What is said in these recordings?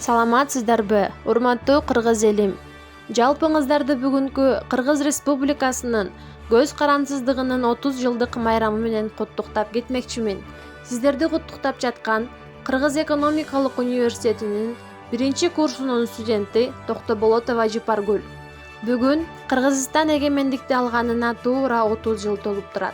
Саламатсыздарбы, урматтуу кыргыз элим. Жалпыңыздарды бүгүнкү Кыргыз Республикасынын көз карансыздыгынын 30 жылдык майрамы менен куттуктап кетмекчимин. Сиздерди куттуктап жаткан Кыргыз экономикалык университетинин 1-курсунун студенти Токтоболотова Жыпаргүл. Бүгүн Кыргызстан эгемендикти алганына туура 30 жыл толуп турат.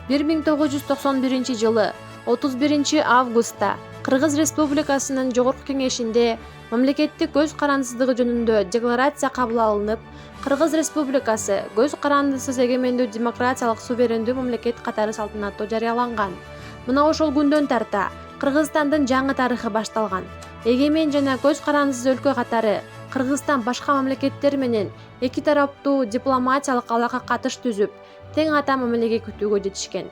1991 жылы 31 августта Кыргыз Республикасынын Жогорку Кеңешинде мамлекеттик көз карансыздыгы жөнүндө декларация кабыл алынып, Кыргыз Республикасы көз карандысыз эгемендүү демократиялык суверендүү мамлекет катары салтанаттуу жарыяланган. Мына ошол күндөн тарта Кыргызстандын жаңы тарыхы башталган. Эгемен жана көз карандысыз өлкө катары Кыргызстан башка мамлекеттер менен эки тараптуу дипломатиялык алака катыш түзүп, тең ата мамилеге күтүүгө жетишкен.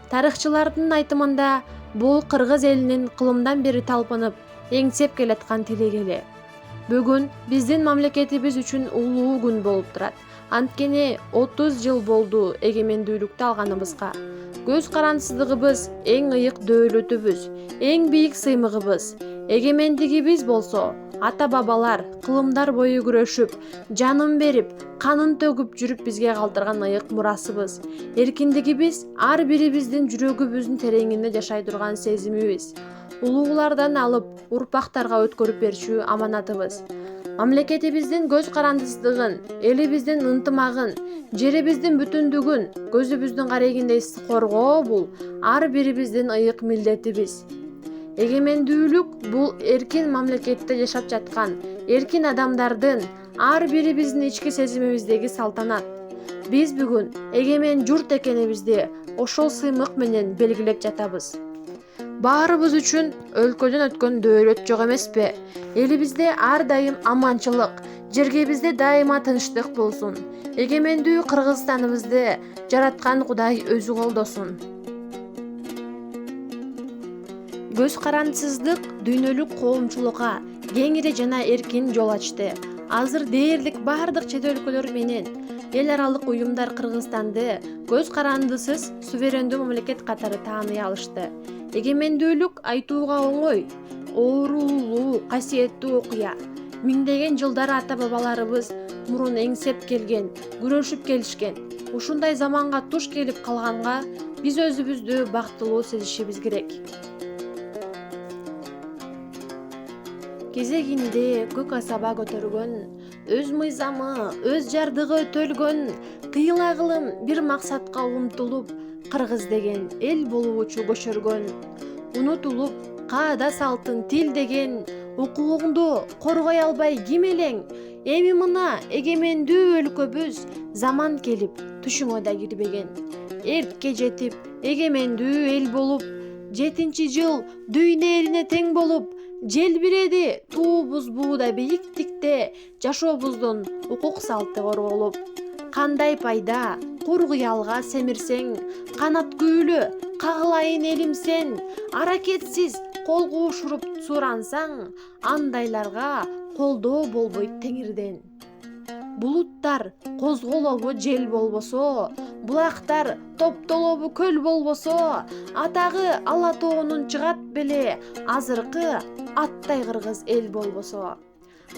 Тарыхчылардын айтымында бул кыргыз элинин кылымдан бери талпынып, эңсеп келаткан тилеги эле. Бүгүн биздин мамлекетибиз үчүн улуу күн болуп турат. Анткени 30 жыл болду эгемендүүлүктү алганыбызга. Көз карансыздыгыбыз эң ыйык дөөлөтүбүз, эң бийик сыймыгыбыз. Эгемендигибиз болсо ата-бабалар кылымдар бою күрөшүп, жанын берип, канын төгүп жүрүп бизге калтырган ыйык мурасыбыз. Эркиндигибиз ар бирибиздин жүрөгүбүздүн тереңинде жашай турган сезимибиз. Улуулардан алып, урпактарга өткөрүп берчү аманатыбыз. Мамлекетибиздин көз карандысыздыгын, элибиздин ынтымагын, жерибиздин бүтүндүгүн көзүбүздүн карегиндей коргоо бул ар бирибиздин ыйык милдетибиз. Эгемендүүлүк бул эркин мамлекетте жашап жаткан эркин адамдардын ар бирибиздин ички сезимибиздеги салтанат. Биз бүгүн эгемен журт экенибизди ошол сыймык менен белгилеп жатабыз. Баарыбыз үчүн өлкөдөн өткөн дөөлөт жок эмеспи? Элибизде ар дайым аманчылык, жергебизде дайыма тынчтык болсун. Эгемендүү Кыргызстаныбызды жараткан Кудай өзү колдосун. Көз карансыздык дүйнөлүк коомчулукка кеңири жана эркин жол ачты. Азыр дээрлик бардык чет өлкөлөр менен эл аралык уюмдар Кыргызстанды көз карандысыз суверендүү мамлекет катары тааный алышты. Эгемендүүлүк айтууга оңой, оорулуу, касиеттүү окуя. Миңдеген жылдар ата-бабаларыбыз мурун эңсеп келген, күрөшүп келишкен. Ушундай заманга туш келип калганга биз өзүбүздү бактылуу сезишибиз керек. Кезегинде көк асаба көтөргөн, өз мыйзамы, өз жардыгы өтөлгөн, кыйлагылым бир максатка умтулуп, кыргыз деген эл болуучу көчөргөн. Унутулуп, каада салтын тил деген, укугуңду коргой албай ким элең? Эми мына эгемендүү өлкөбүз заман келип, түшүңө да кирбеген. Эркке жетип, эгемендүү эл болуп, 7-жыл дүйнө элине тең болуп, желбиреди туубуз бууда бийиктикте, жашообуздун укук салты корголуп. Кандай пайда кур кыялга семирсең, канат күүлө кагылайын элим сен, аракетсиз кол куушуруп сурансаң, андайларга колдоо болбойт теңирден. Булуттар козголобу жел болбосо, булактар топтолобу көл болбосо, атагы ала тоонун чыгат беле, азыркы аттай кыргыз эл болбосо.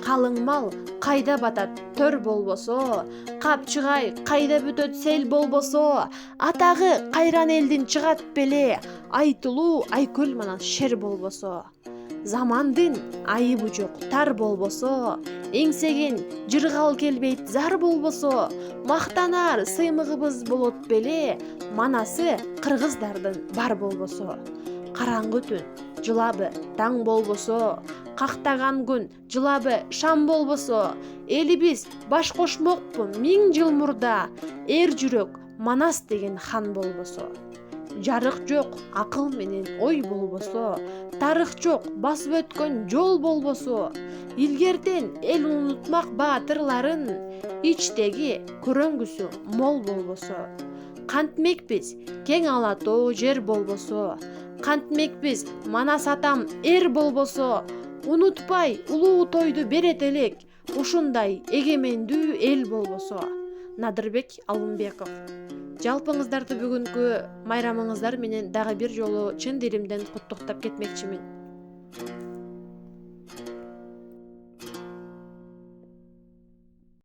Калың мал кайда батат төр болбосо, капчыгай кайда бүтөт сел болбосо, атагы кайран элдин чыгат беле, айтылуу айкөл менен шер болбосо. Замандын айыбы жок тар болбосо, эңсеген жыргал келбейт зар болбосо, мактанар сыймыгыбыз болот беле, манасы кыргыздардын бар болбосо. Караңгы түн жылабы таң болбосо, кактаган күн жылабы шам болбосо, элибиз баш кошмокпу 1000 жыл мурда, эр жүрөк Манас деген хан болбосо. Жарык жок акыл менен ой болбосо, тарых жок басып өткөн жол болбосо, илгертен эл унутмак баатырларын, ичтеги көрөңгүсү мол болбосо. Кантмекпиз кең ала тоо жер болбосо, кантмекпиз Манас атам эр болбосо, унутпай улуу тойду берет элек, ушундай эгемендүү эл болбосо. Надырбек Алымбеков. Жалпыңыздарды бүгүнкү майрамыңыздар менен дагы бир жолу чын диlimden куттуктап кетмекчимин.